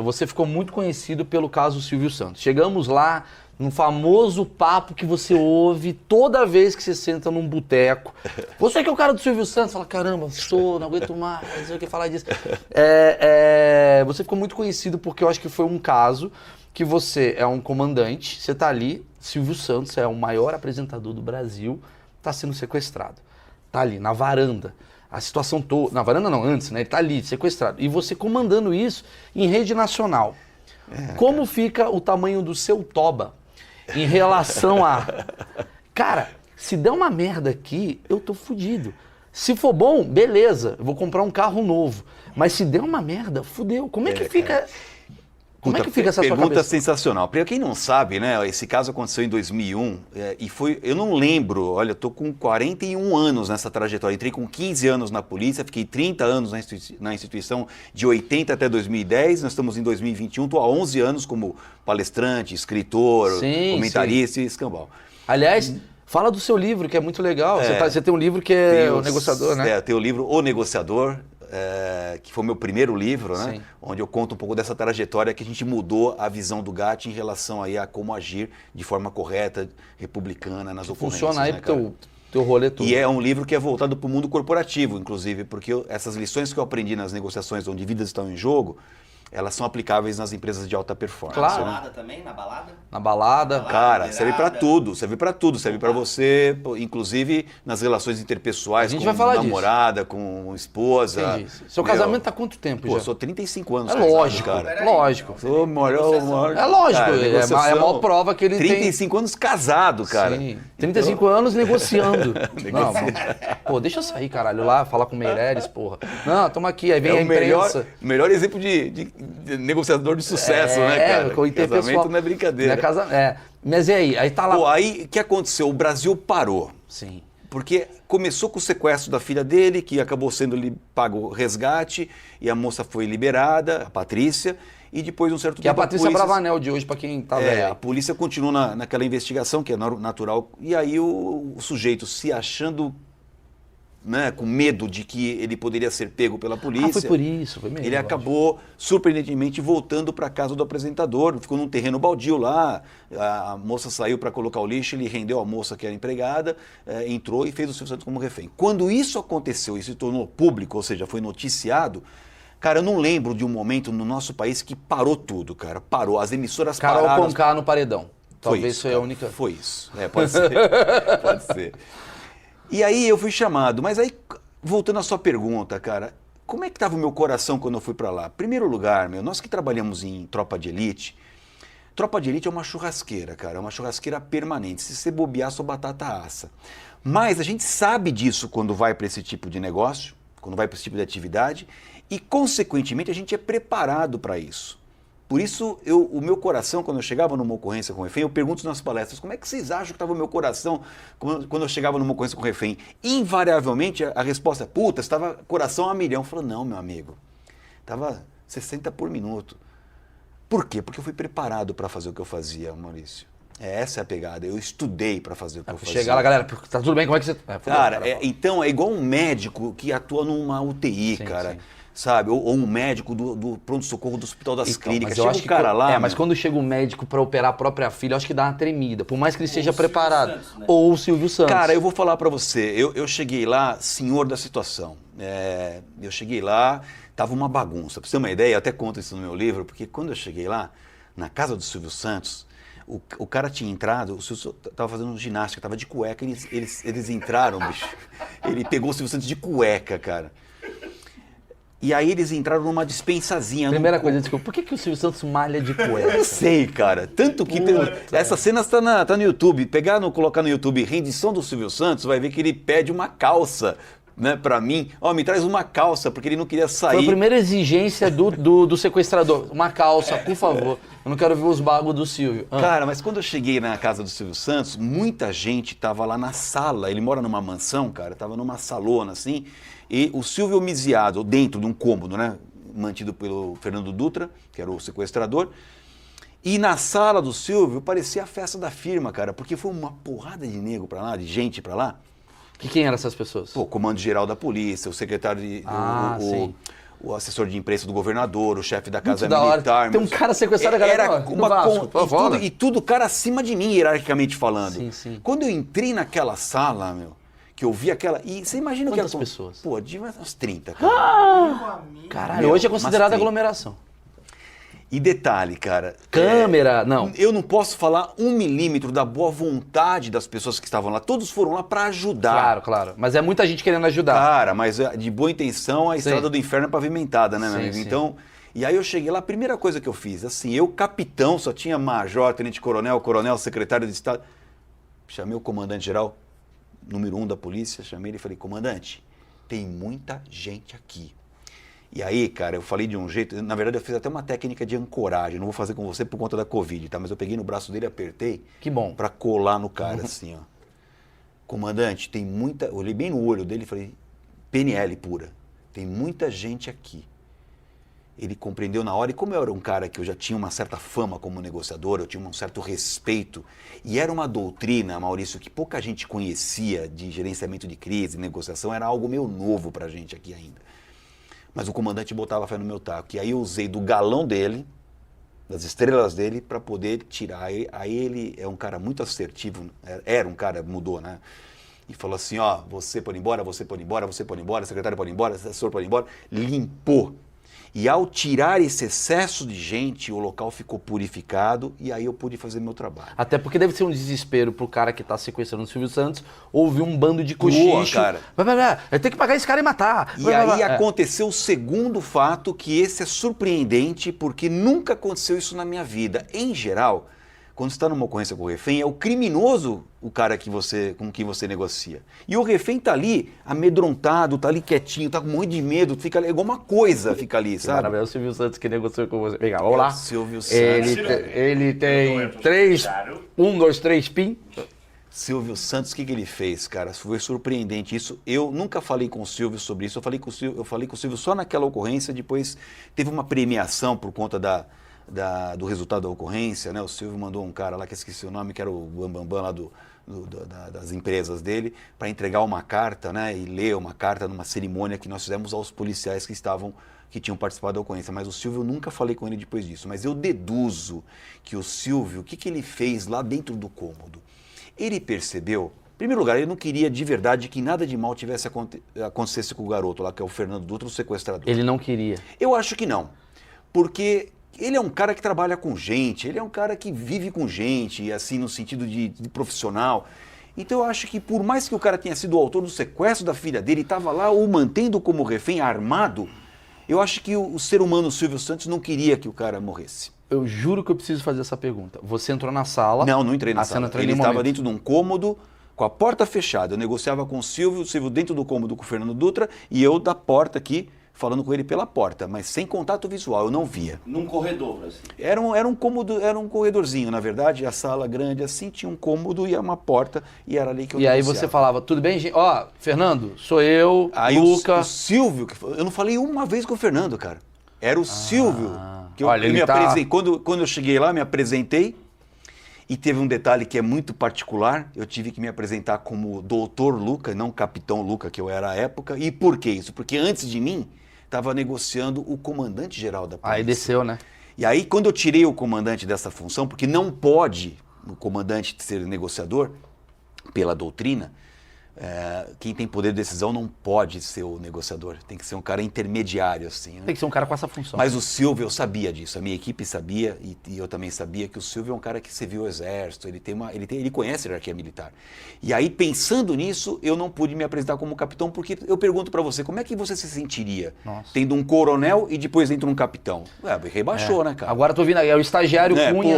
exemplo, você ficou muito conhecido pelo caso Silvio Santos. Chegamos lá no famoso papo que você ouve toda vez que você senta num boteco. Você que é o cara do Silvio Santos, fala, caramba, não aguento mais, não sei o que falar disso. Você ficou muito conhecido porque eu acho que foi um caso que você é um comandante, você tá ali, Silvio Santos é o maior apresentador do Brasil, tá sendo sequestrado. Tá ali, na varanda. A situação toda... Na varanda não, antes, né? Ele tá ali, sequestrado. E você comandando isso em rede nacional. Como fica o tamanho do seu toba em relação a... Cara, se der uma merda aqui, eu tô fudido. Se for bom, beleza, eu vou comprar um carro novo. Mas se der uma merda, fudeu. Como é que fica... Cara. Como é que fica essa sua Pergunta cabeça? sensacional. Para quem não sabe, né, esse caso aconteceu em 2001 e foi, eu não lembro, olha, eu tô com 41 anos nessa trajetória, entrei com 15 anos na polícia, fiquei 30 anos na instituição de 80 até 2010, nós estamos em 2021, tô há 11 anos como palestrante, escritor, comentarista e escambau. Aliás, fala do seu livro, que é muito legal. Você tem um livro que é O Negociador, né? Tem o livro O Negociador, que foi o meu primeiro livro, né? Sim. Onde eu conto um pouco dessa trajetória que a gente mudou a visão do GAT em relação aí a como agir de forma correta, republicana nas ocorrências. Funciona aí né, pro teu rolê tudo. E é um livro que é voltado para o mundo corporativo, inclusive, porque essas lições que eu aprendi nas negociações onde vidas estão em jogo, elas são aplicáveis nas empresas de alta performance. Claro. Né? Na balada também? Na balada? Na balada. Cara, serve para tudo, serve para você, inclusive nas relações interpessoais, A gente com vai falar namorada, com esposa. Entendi. Seu casamento tá há quanto tempo Pô, já? sou 35 anos É casado, lógico, cara. lógico. Sou maior. É lógico, Cara, é a maior prova que ele 35 anos casado, cara. Sim, 35 anos negociando. Não, pô, deixa eu sair, caralho, lá, falar com o Meirelles, porra. Não, toma aqui, aí vem a imprensa. Melhor exemplo de negociador de sucesso, né, cara? Com Casamento não é brincadeira. Mas e aí? Aí tá lá... Pô, aí o que aconteceu? O Brasil parou. Sim. Porque começou com o sequestro da filha dele, que acabou sendo pago resgate, e a moça foi liberada, a Patrícia, e depois de um certo tempo... Que é a Patrícia Bravanel de hoje, pra quem tá velho. A polícia continuou naquela investigação, que é natural, e aí o sujeito se achando... Né, com medo de que ele poderia ser pego pela polícia. Foi por isso, foi mesmo. Ele acabou, surpreendentemente, voltando para a casa do apresentador, ficou num terreno baldio lá, a moça saiu para colocar o lixo, ele rendeu a moça que era empregada, entrou e fez o Silvio Santos como refém. Quando isso aconteceu e se tornou público, ou seja, foi noticiado, cara, eu não lembro de um momento no nosso país que parou tudo, cara, parou, as emissoras pararam. Carol Conká no paredão. Talvez isso, foi a única... Foi isso, pode ser, pode ser. E aí eu fui chamado, mas aí, voltando à sua pergunta, cara, como é que estava o meu coração quando eu fui para lá? Primeiro lugar, nós que trabalhamos em tropa de elite é uma churrasqueira, cara, é uma churrasqueira permanente, se você bobear, sua batata assa. Mas a gente sabe disso quando vai para esse tipo de negócio, quando vai para esse tipo de atividade, e consequentemente a gente é preparado para isso. Por isso, o meu coração, quando eu chegava numa ocorrência com refém, eu pergunto nas palestras, como é que vocês acham que estava o meu coração quando eu chegava numa ocorrência com refém? Invariavelmente, a resposta é, puta, estava coração a milhão. Eu falo, não, meu amigo, estava 60 por minuto. Por quê? Porque eu fui preparado para fazer o que eu fazia, Maurício. Essa é a pegada, eu estudei para fazer o que eu fazia. Chegar lá, galera, tá tudo bem, como é que você... Cara, então é igual um médico que atua numa UTI, sim, cara. Sim. Sabe? Ou um médico do pronto-socorro do Hospital das Clínicas. Mas eu acho que cara lá... mas quando chega um médico para operar a própria filha, eu acho que dá uma tremida. Por mais que ele seja preparado. Santos, né? Ou o Silvio Santos. Cara, eu vou falar para você. Eu cheguei lá, senhor da situação. Eu cheguei lá, tava uma bagunça. Pra você ter uma ideia, eu até conto isso no meu livro, porque quando eu cheguei lá, na casa do Silvio Santos, o cara tinha entrado, o Silvio tava fazendo ginástica, tava de cueca, eles entraram, bicho. Ele pegou o Silvio Santos de cueca, cara. E aí eles entraram numa dispensazinha. Primeira coisa, desculpa, por que o Silvio Santos malha de cueca? Eu não sei, cara. Tanto que essa cena tá no YouTube. Colocar no YouTube rendição do Silvio Santos, vai ver que ele pede uma calça, né, pra mim. Me traz uma calça, porque ele não queria sair. Foi a primeira exigência do sequestrador. Uma calça, por favor. Eu não quero ver os bagos do Silvio. Cara, mas quando eu cheguei na casa do Silvio Santos, muita gente tava lá na sala. Ele mora numa mansão, cara. Tava numa salona, assim. E o Silvio homiziado dentro de um cômodo, né, mantido pelo Fernando Dutra, que era o sequestrador. E na sala do Silvio parecia a festa da firma, cara, porque foi uma porrada de nego pra lá, de gente pra lá. E quem eram essas pessoas? Pô, comando geral da polícia, o secretário de... o assessor de imprensa do governador, o chefe da Casa Muito da hora. Militar. Tem um cara sequestrado, a galera, Era ó, no uma Vasco, e tudo cara acima de mim, hierarquicamente falando. Sim, sim. Quando eu entrei naquela sala, meu, que eu vi aquela... E você imagina Quantas que era... pessoas? Pô, de umas 30, cara. Caralho, Meu, hoje é considerada mas tem. aglomeração. E detalhe, cara... Câmera, não. Eu não posso falar 1 milímetro da boa vontade das pessoas que estavam lá. Todos foram lá para ajudar. Claro, claro. Mas é muita gente querendo ajudar. Cara, mas de boa intenção, a Sim. estrada do inferno é pavimentada, né, meu Sim, amigo? sim. Então, e aí eu cheguei lá, a primeira coisa que eu fiz, assim, eu, capitão, só tinha major, tenente-coronel, coronel, secretário de Estado. Chamei o comandante-geral, número 1 da polícia, chamei ele e falei, comandante, tem muita gente aqui. E aí, cara, eu falei de um jeito, na verdade eu fiz até uma técnica de ancoragem, não vou fazer com você por conta da Covid, tá? Mas eu peguei no braço dele, apertei. Que bom. Pra colar no cara, assim, ó. Comandante, tem muita... Eu olhei bem no olho dele e falei, PNL pura, tem muita gente aqui. Ele compreendeu na hora, e como eu era um cara que eu já tinha uma certa fama como negociador, eu tinha um certo respeito, e era uma doutrina, Maurício, que pouca gente conhecia de gerenciamento de crise, negociação, era algo meio novo pra gente aqui ainda. Mas o comandante botava fé no meu taco, e aí eu usei do galão dele, das estrelas dele, para poder tirar. Aí ele é um cara muito assertivo, era um cara, mudou, né? E falou assim, ó, você pode ir embora, você pode ir embora, você pode ir embora, secretário pode ir embora, assessor pode ir embora. Limpou. E ao tirar esse excesso de gente, o local ficou purificado e aí eu pude fazer meu trabalho. Até porque deve ser um desespero pro cara que tá sequestrando o Silvio Santos ouvir um bando de cochicho. Cara. Vai ter que pagar esse cara e matar. E aí aconteceu o segundo fato, que esse é surpreendente, porque nunca aconteceu isso na minha vida. Em geral, quando você está numa ocorrência com o refém, é o criminoso o cara com quem você negocia. E o refém está ali amedrontado, está ali quietinho, está com um monte de medo, fica ali, igual uma coisa fica ali, sabe? Maravilha, é o Silvio Santos que negociou com você. Vem cá, vamos lá. O Silvio Santos. Ele tem 1, 2, 3 PIN. Silvio Santos, o que ele fez, cara? Foi surpreendente isso. Eu nunca falei com o Silvio sobre isso. Eu falei com o Silvio só naquela ocorrência. Depois teve uma premiação por conta do resultado da ocorrência, né? O Silvio mandou um cara lá, que eu esqueci o nome, que era o Bambambam lá das empresas dele, para entregar uma carta, né? E ler uma carta numa cerimônia que nós fizemos aos policiais que tinham participado da ocorrência. Mas o Silvio, eu nunca falei com ele depois disso. Mas eu deduzo que o Silvio, o que ele fez lá dentro do cômodo? Ele percebeu, em primeiro lugar, ele não queria de verdade que nada de mal acontecesse com o garoto lá, que é o Fernando Dutra, o sequestrador. Ele não queria. Eu acho que não, porque ele é um cara que trabalha com gente, ele é um cara que vive com gente, assim, no sentido de profissional. Então eu acho que por mais que o cara tenha sido o autor do sequestro da filha dele e estava lá o mantendo como refém armado, eu acho que o ser humano Silvio Santos não queria que o cara morresse. Eu juro que eu preciso fazer essa pergunta. Você entrou na sala... Não entrei na sala. Ele estava momento. dentro de um cômodo, com a porta fechada. Eu negociava com o Silvio dentro do cômodo com o Fernando Dutra, e eu da porta aqui, falando com ele pela porta, mas sem contato visual, eu não via. Num corredor, assim. Era um cômodo, era um corredorzinho, na verdade, a sala grande assim, tinha um cômodo e uma porta, e era ali que eu E aí negociava. você falava, tudo bem, gente? Ó, Fernando, sou eu, Aí Luca... o Silvio, eu não falei uma vez com o Fernando, cara. Era o Silvio. Que Olha, ele me tá- apresentei. Quando eu cheguei lá, me apresentei. E teve um detalhe que é muito particular. Eu tive que me apresentar como Doutor Luca, não Capitão Luca, que eu era à época. E por que isso? Porque antes de mim, estava negociando o comandante-geral da polícia. Aí desceu, né? E aí, quando eu tirei o comandante dessa função, porque não pode o comandante ser negociador, pela doutrina, quem tem poder de decisão não pode ser o negociador. Tem que ser um cara intermediário, assim, né? Tem que ser um cara com essa função. Mas o Silvio, eu sabia disso, a minha equipe sabia e eu também sabia que o Silvio é um cara que serviu o exército, ele conhece a hierarquia militar. E aí, pensando nisso, eu não pude me apresentar como capitão, porque eu pergunto pra você, como é que você se sentiria tendo um coronel e depois entra um capitão? Rebaixou, né, cara? Agora tô vindo aí, é o estagiário Cunha.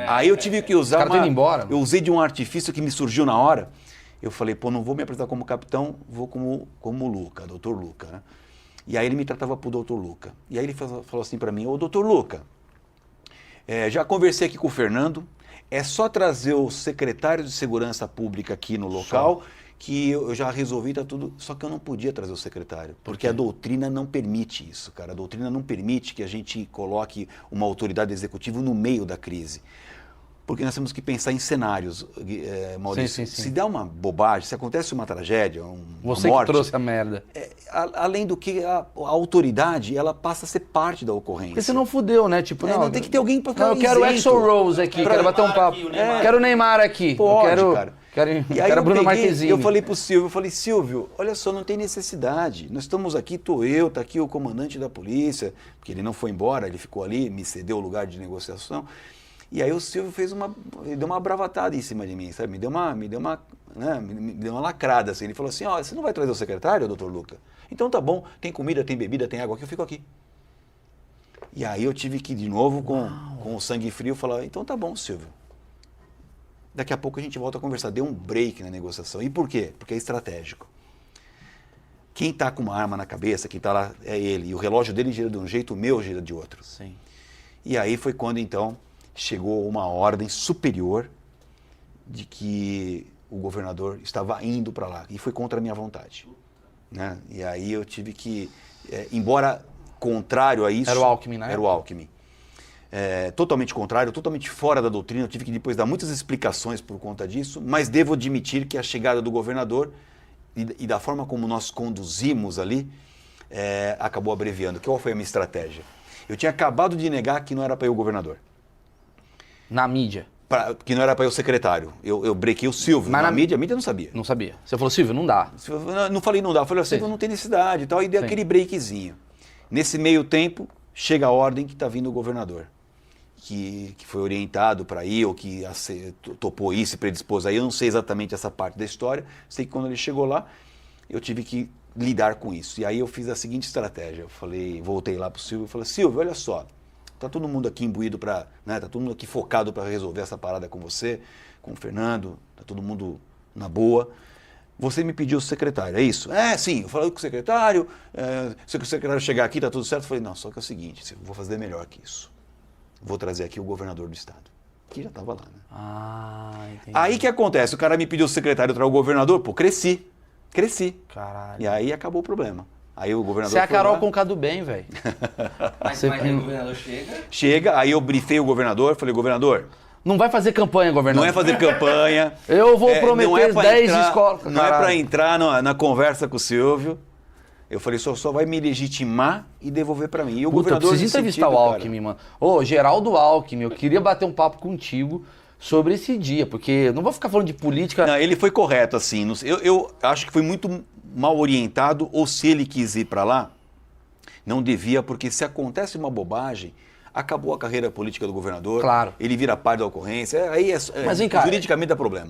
Aí eu tive que usar Os caras tão indo embora. Eu usei de um artifício que me surgiu na hora. Eu falei, não vou me apresentar como capitão, vou como Luca, doutor Luca, né? E aí ele me tratava por doutor Luca. E aí ele falou assim para mim, ô doutor Luca, já conversei aqui com o Fernando, é só trazer o secretário de Segurança Pública aqui no local, que eu já resolvi, tá tudo, só que eu não podia trazer o secretário, porque a doutrina não permite isso, cara. A doutrina não permite que a gente coloque uma autoridade executiva no meio da crise. Porque nós temos que pensar em cenários, Maurício. Se der uma bobagem, se acontece uma tragédia, uma Você morte... que trouxe a merda. Além do que a autoridade, ela passa a ser parte da ocorrência. Porque você não fudeu, né? Tipo, não, tem que ter alguém para ficar eu quero o isento. Axl Rose aqui, quero bater um papo. Quero o Neymar aqui. Pode, cara. Quero a Bruna Marquezine. Eu falei pro Silvio, Silvio, olha só, não tem necessidade. Nós estamos aqui, tá aqui o comandante da polícia, porque ele não foi embora, ele ficou ali, me cedeu o lugar de negociação. E aí o Silvio ele deu uma bravatada em cima de mim, sabe? Me deu uma lacrada, assim. Ele falou assim, ó, você não vai trazer o secretário, doutor Luca? Então tá bom, tem comida, tem bebida, tem água aqui, eu fico aqui. E aí eu tive que ir de novo com o sangue frio falar, então tá bom, Silvio. Daqui a pouco a gente volta a conversar. Deu um break na negociação. E por quê? Porque é estratégico. Quem está com uma arma na cabeça, quem está lá é ele. E o relógio dele gira de um jeito, o meu gira de outro. Sim. E aí foi quando, então, chegou uma ordem superior de que o governador estava indo para lá. E foi contra a minha vontade. Né? E aí eu tive que, embora contrário a isso... Era o Alckmin, né? Era o Alckmin. Totalmente contrário, totalmente fora da doutrina. Eu tive que depois dar muitas explicações por conta disso, mas devo admitir que a chegada do governador e da forma como nós conduzimos ali, acabou abreviando. Qual foi a minha estratégia? Eu tinha acabado de negar que não era para ir o governador. Na mídia? Que não era para ir o secretário. Eu brequei o Silvio. Mas na mídia, a mídia não sabia. Não sabia. Você falou, Silvio, não dá. Não falei não dá. Eu falei, Silvio, não tem necessidade e tal. E dei aquele breakzinho. Nesse meio tempo, chega a ordem que está vindo o governador. Que foi orientado para ir, ou que topou isso e predispôs aí. Eu não sei exatamente essa parte da história. Sei que quando ele chegou lá, eu tive que lidar com isso. E aí eu fiz a seguinte estratégia. Eu falei, voltei lá para o Silvio e falei, Silvio, olha só, tá todo mundo aqui imbuído para, né, tá todo mundo aqui focado para resolver essa parada com você, com o Fernando, tá todo mundo na boa. Você me pediu o secretário, é isso? Sim, eu falei com o secretário, se o secretário chegar aqui, tá tudo certo. Eu falei, não, só que é o seguinte, eu vou fazer melhor que isso. Vou trazer aqui o governador do estado, que já estava lá, né? Entendi. Aí que acontece? O cara me pediu o secretário para o governador, pô, cresci. Caralho. E aí acabou o problema. Aí o governador Você é a Carol Conká do bem, velho. Mas aí o governador chega? Chega, aí eu brifei o governador, falei, governador... Não vai fazer campanha, governador. Não é fazer campanha. Eu vou prometer 10 escolas. Não é para entrar na conversa com o Silvio. Eu falei, só vai me legitimar e devolver para mim. E o governador... Preciso entrevistar o Alckmin, mano. Geraldo Alckmin, eu queria bater um papo contigo sobre esse dia, porque não vou ficar falando de política... Não, ele foi correto, assim. Eu acho que foi muito mal orientado, ou se ele quis ir para lá, não devia, porque se acontece uma bobagem, acabou a carreira política do governador, claro. Ele vira parte da ocorrência, aí Mas vem cá, juridicamente dá problema.